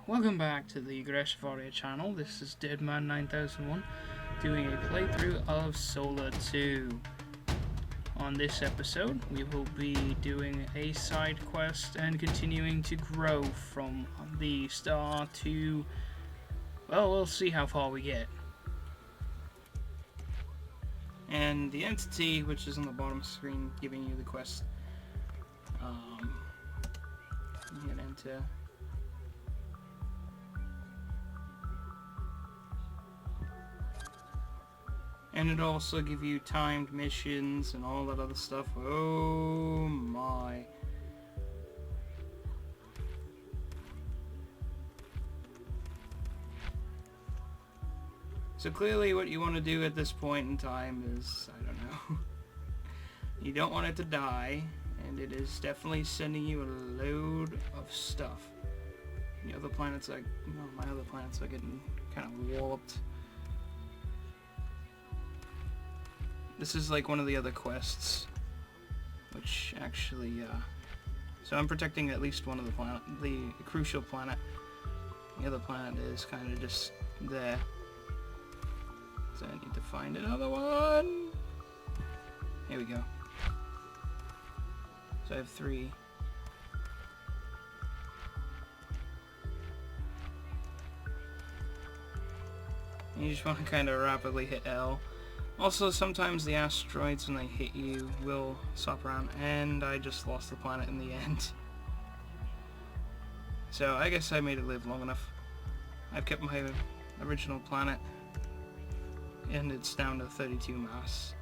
welcome back to the Aggressive Audio channel. This is Deadman9001 doing a playthrough of Solar 2. On this episode, we will be doing a side quest and continuing to grow from the star to, well, we'll see how far we get. And the entity, which is on the bottom screen, giving you the quest, you hit enter. And it'll also give you timed missions and all that other stuff. Oh my. So clearly what you want to do at this point in time is, I don't know, you don't want it to die, and it is definitely sending you a load of stuff. The other planets are, well, my other planets are getting kind of warped. This is like one of the other quests, which actually, so I'm protecting at least one of the crucial planet. The other planet is kind of just there. So I need to find another one. Here we go. So I have 3. And you just want to kind of rapidly hit L. Also, sometimes the asteroids, when they hit you, will swap around, and I just lost the planet in the end. So, I guess I made it live long enough. I've kept my original planet, and it's down to 32 mass.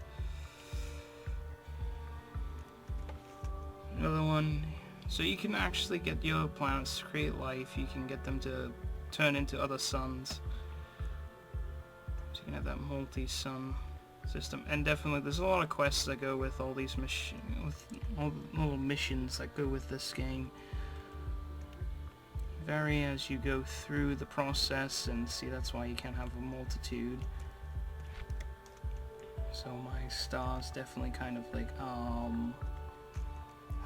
Another one. So you can actually get your planets to create life, you can get them to turn into other suns. So you can have that multi-sun system, and definitely there's a lot of quests that go with all these all the little missions that go with this game. Vary as you go through the process, and see, that's why you can't have a multitude. So my star's definitely kind of like, how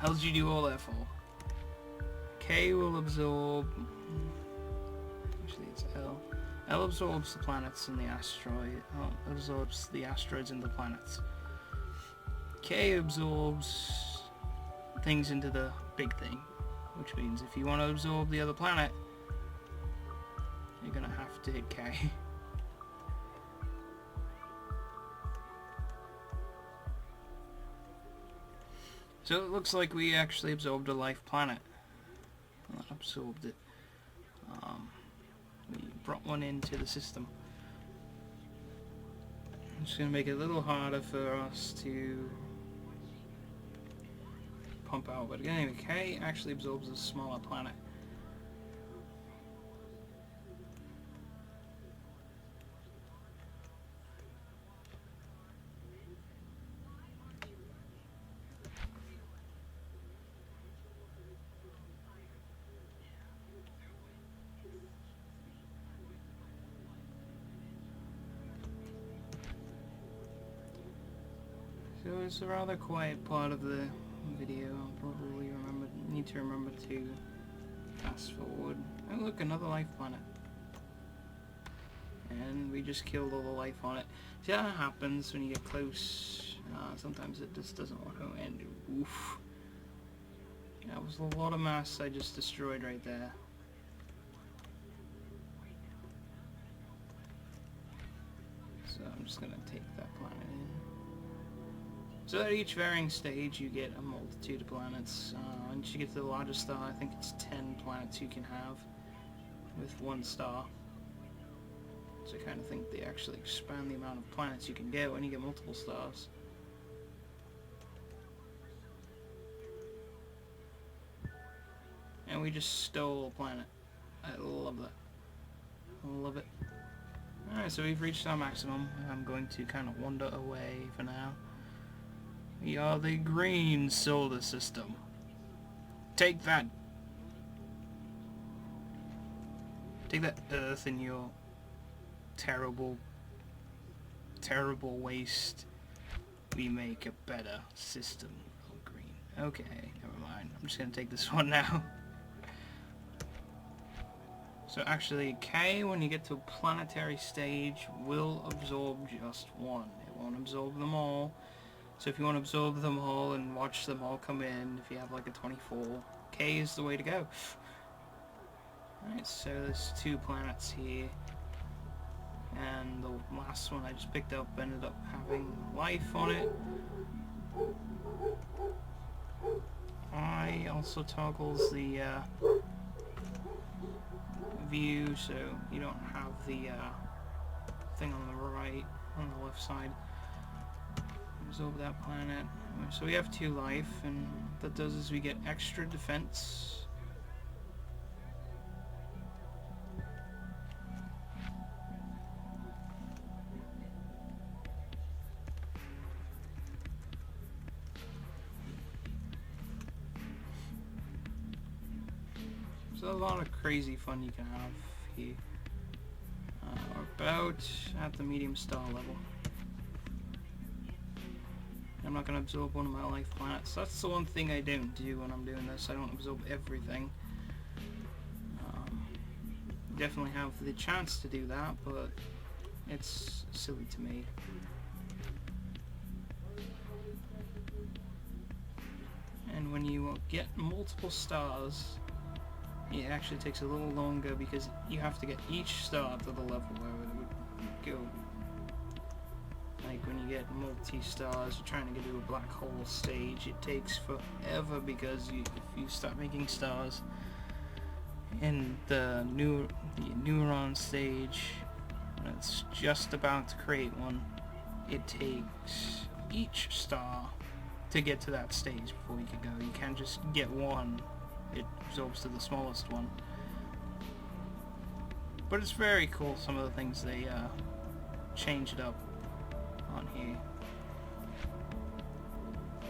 did you do all that for? K will absorb, actually it's L. L absorbs the planets and the asteroid. Absorbs the asteroids and the planets. K absorbs things into the big thing, which means if you want to absorb the other planet, you're gonna have to hit K. So it looks like we actually absorbed a life planet. Well, absorbed it. We brought one into the system. I'm just going to make it a little harder for us to pump out. But anyway, K actually absorbs a smaller planet. So it's a rather quiet part of the video. I'll probably need to remember to fast forward. Oh look, another life planet. And we just killed all the life on it. See, that happens when you get close. Sometimes it just doesn't want to end. Oof. That was a lot of mass I just destroyed right there. So I'm just going to take that planet in. So at each varying stage you get a multitude of planets. Once you get to the largest star, I think it's 10 planets you can have with one star. So I kind of think they actually expand the amount of planets you can get when you get multiple stars. And we just stole a planet. I love that. I love it. Alright, so we've reached our maximum. I'm going to kind of wander away for now. We are the green solar system. Take that. Take that, Earth, in your terrible, terrible waste. We make a better system. Oh, green. Okay, never mind. I'm just gonna take this one now. So actually, K, when you get to a planetary stage, will absorb just one. It won't absorb them all. So if you want to absorb them all and watch them all come in, if you have like a 24, K is the way to go. Alright, so there's 2 planets here. And the last one I just picked up ended up having life on it. I also toggles the view so you don't have the thing on the right, on the left side. Absorb that planet. So we have 2 life, and what that does is we get extra defense. So a lot of crazy fun you can have here. About at the medium star level. I'm not going to absorb one of my life planets. That's the one thing I don't do when I'm doing this. I don't absorb everything. Definitely have the chance to do that, but it's silly to me. And when you get multiple stars, it actually takes a little longer because you have to get each star to the level where it would go. Like when you get multi-stars, you're trying to get to a black hole stage, it takes forever because if you start making stars in the neuron stage, when it's just about to create one, it takes each star to get to that stage before you can go. You can't just get one. It absorbs to the smallest one. But it's very cool, some of the things they changed up on here.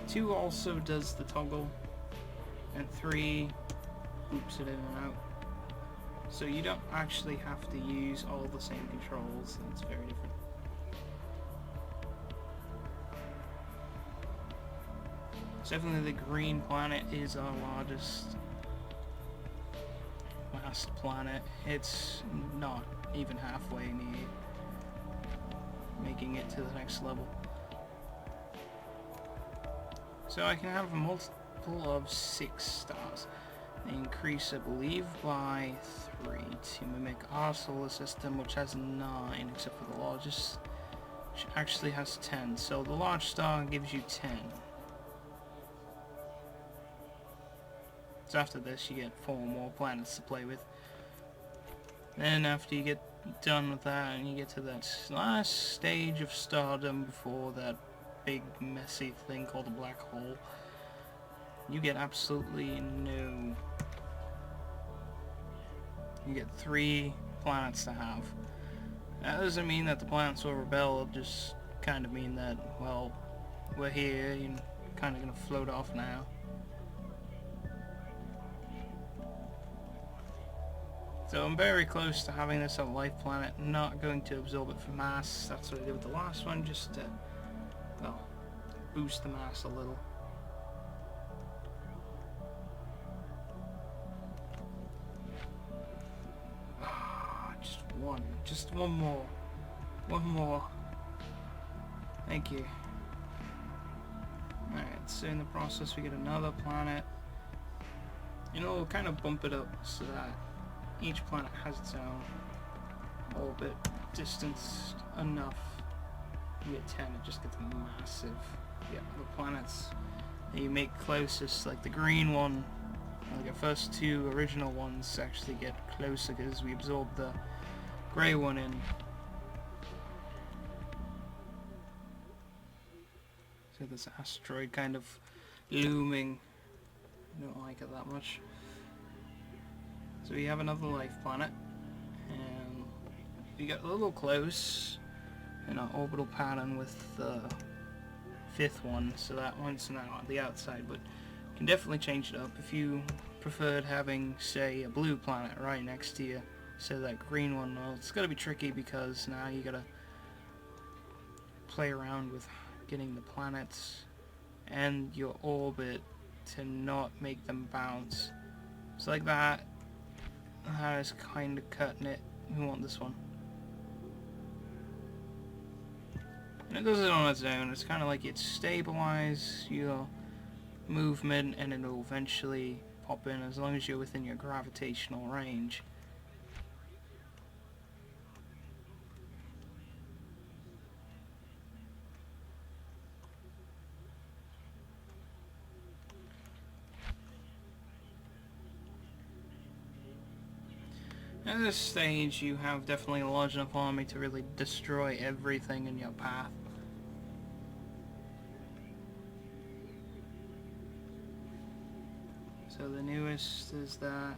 2 also does the toggle, and 3 loops it in and out. So you don't actually have to use all the same controls. It's very different. So definitely the green planet is our largest massed planet. It's not even halfway near making it to the next level. So I can have a multiple of 6 stars. They increase, I believe, by 3 to mimic our solar system, which has 9, except for the largest, which actually has 10. So the large star gives you 10. So after this, you get 4 more planets to play with. Then after you get done with that, and you get to that last stage of stardom before that big messy thing called a black hole, you get absolutely no. You get 3 planets to have. That doesn't mean that the planets will rebel, it'll just kind of mean that, well, we're here, you're kind of going to float off now. So I'm very close to having this a life planet, not going to absorb it for mass. That's what I did with the last one, just to, well, boost the mass a little. Just one more. One more. Thank you. Alright, so in the process we get another planet. You know, we'll kind of bump it up so that each planet has its own orbit distance enough. You get 10, it just gets massive. Yeah, the planets that you make closest, like the green one, like the first 2 original ones actually get closer because we absorb the grey one in. So this asteroid kind of looming. I don't like it that much. So we have another life planet, and we got a little close in our orbital pattern with the 5th one, so that one's now on the outside, but you can definitely change it up if you preferred having, say, a blue planet right next to you. So that green one, well, it's going to be tricky because now you got to play around with getting the planets and your orbit to not make them bounce. So like that, That is kind of cutting it. We want this one. And it does it on its own. It's kind of like it stabilizes your movement and it'll eventually pop in as long as you're within your gravitational range. At this stage, you have definitely a large enough army to really destroy everything in your path. So the newest is that.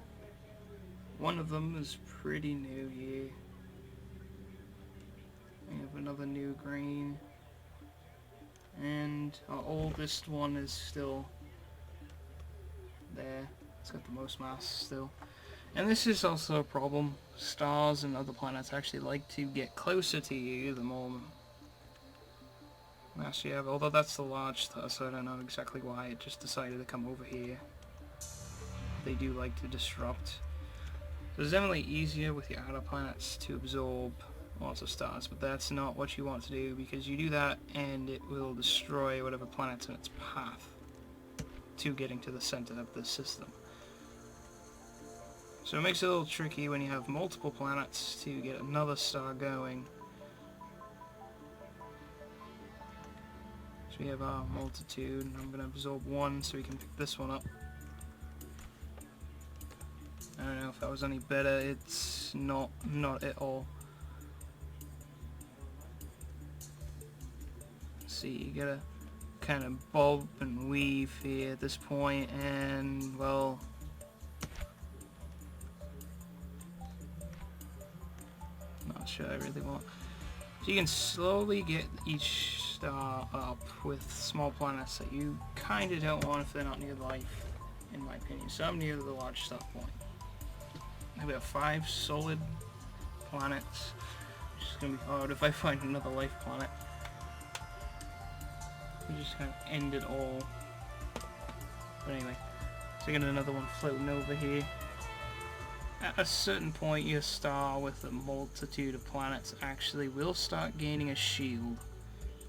One of them is pretty new here. We have another new green. And our oldest one is still there. It's got the most mass still. And this is also a problem. Stars and other planets actually like to get closer to you the more mass you have. Although that's the large star, so I don't know exactly why it just decided to come over here. They do like to disrupt. So it's definitely easier with your outer planets to absorb lots of stars, but that's not what you want to do, because you do that and it will destroy whatever planet's in its path to getting to the center of the system. So it makes it a little tricky when you have multiple planets to get another star going. So we have our multitude, and I'm going to absorb one so we can pick this one up. I don't know if that was any better. It's not at all. See, you gotta kind of bob and weave here at this point, and well, not sure I really want. So you can slowly get each star up with small planets that you kind of don't want if they're not near life, in my opinion. So I'm near the large star point. We have 5 solid planets, which is going to be hard if I find another life planet. We just kind of end it all. But anyway, so we got another one floating over here. At a certain point, your star with a multitude of planets actually will start gaining a shield.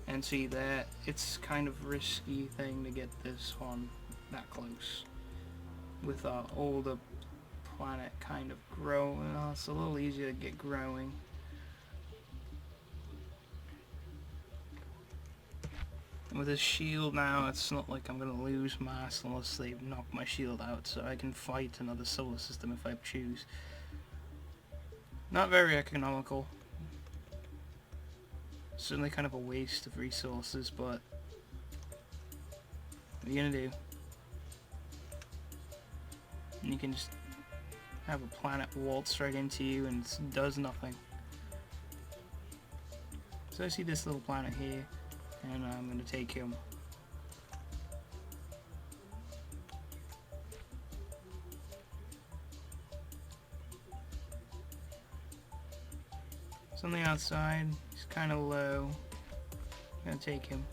And see there, it's kind of risky thing to get this one that close. With our older planet kind of growing, it's a little easier to get growing. And with this shield now, it's not like I'm going to lose mass unless they knock my shield out, so I can fight another solar system if I choose. Not very economical. Certainly kind of a waste of resources, but what are you going to do? And you can just have a planet waltz right into you and it does nothing. So I see this little planet here, and I'm going to take him. It's on the outside, he's kind of low. I'm going to take him.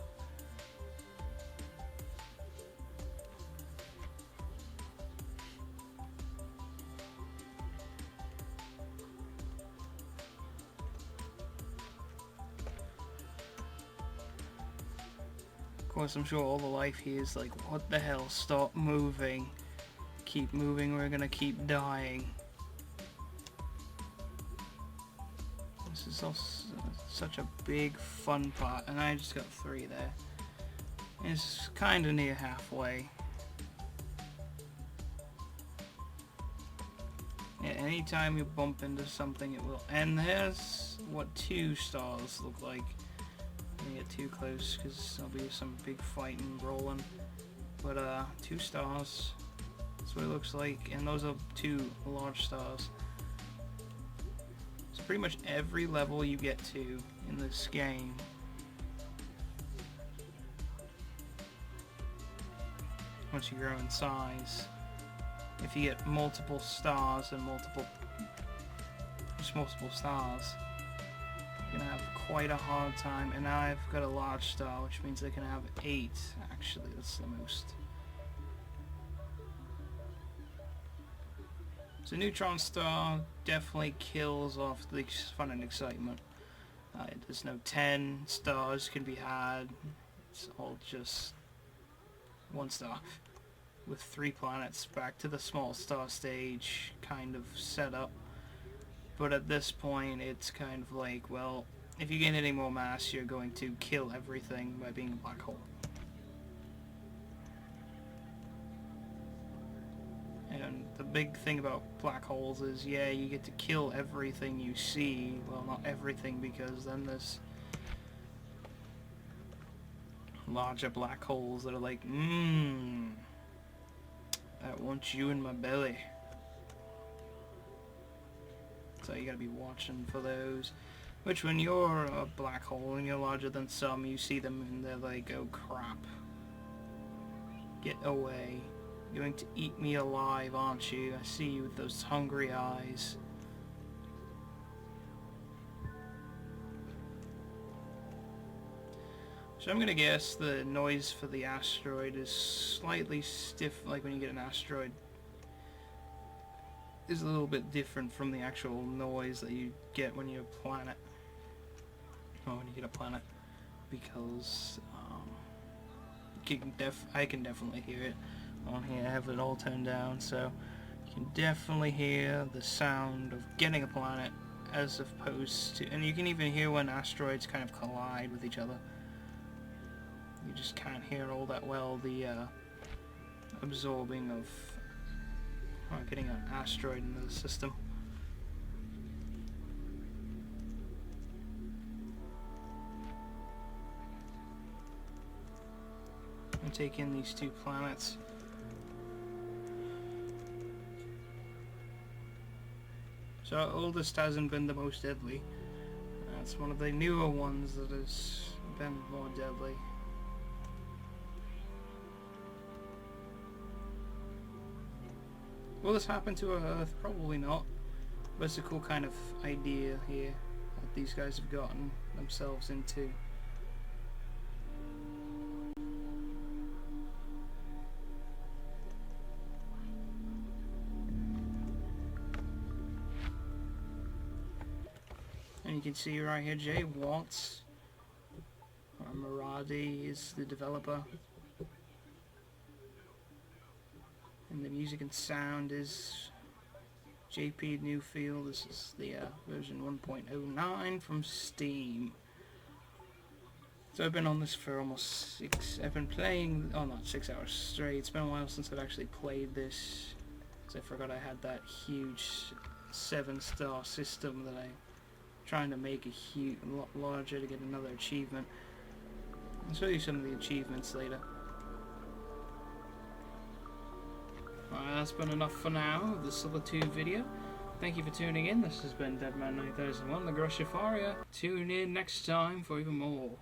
Of course, I'm sure all the life here is like, what the hell, stop moving. Keep moving, we're gonna keep dying. This is also such a big fun part, and I just got 3 there. It's kinda near halfway. Yeah, anytime you bump into something it will, and there's what 2 stars look like. Don't get too close because there'll be some big fighting rolling, but 2 stars, that's what it looks like, and those are 2 large stars. So pretty much every level you get to in this game, once you grow in size, if you get multiple stars and multiple stars, you're gonna have quite a hard time. And now I've got a large star, which means I can have 8 actually. That's the most. So neutron star definitely kills off the fun and excitement. There's no 10 stars can be had. It's all just one star with 3 planets, back to the small star stage kind of setup. But at this point it's kind of like, well, if you gain any more mass you're going to kill everything by being a black hole. And the big thing about black holes is, yeah, you get to kill everything you see. Well, not everything, because then there's larger black holes that are like, I want you in my belly. So you gotta be watching for those. Which, when you're a black hole and you're larger than some, you see them and they're like, oh crap. Get away. You're going to eat me alive, aren't you? I see you with those hungry eyes. So I'm gonna guess the noise for the asteroid is slightly stiff, like when you get an asteroid. Is a little bit different from the actual noise that you get when you're a planet. Or when you get a planet. Because I can definitely hear it. On here, I have it all turned down, so you can definitely hear the sound of getting a planet as opposed to, and you can even hear when asteroids kind of collide with each other. You just can't hear all that well the absorbing of getting an asteroid into the system. And take in these 2 planets. So our oldest hasn't been the most deadly. It's one of the newer ones that has been more deadly. Will this happen to Earth? Probably not. But it's a cool kind of idea here that these guys have gotten themselves into. And you can see right here, Jay Waltz, Maradi is the developer, and the music and sound is JP Newfield. This is the version 1.09 from Steam. So I've been on this for almost 6, I've been playing, oh not 6 hours straight. It's been a while since I've actually played this, because I forgot I had that huge 7-star system that I'm trying to make a lot larger to get another achievement. I'll show you some of the achievements later. Alright, that's been enough for now of the Solitude video. Thank you for tuning in. This has been Deadman 9001, the Grushifaria. Tune in next time for even more.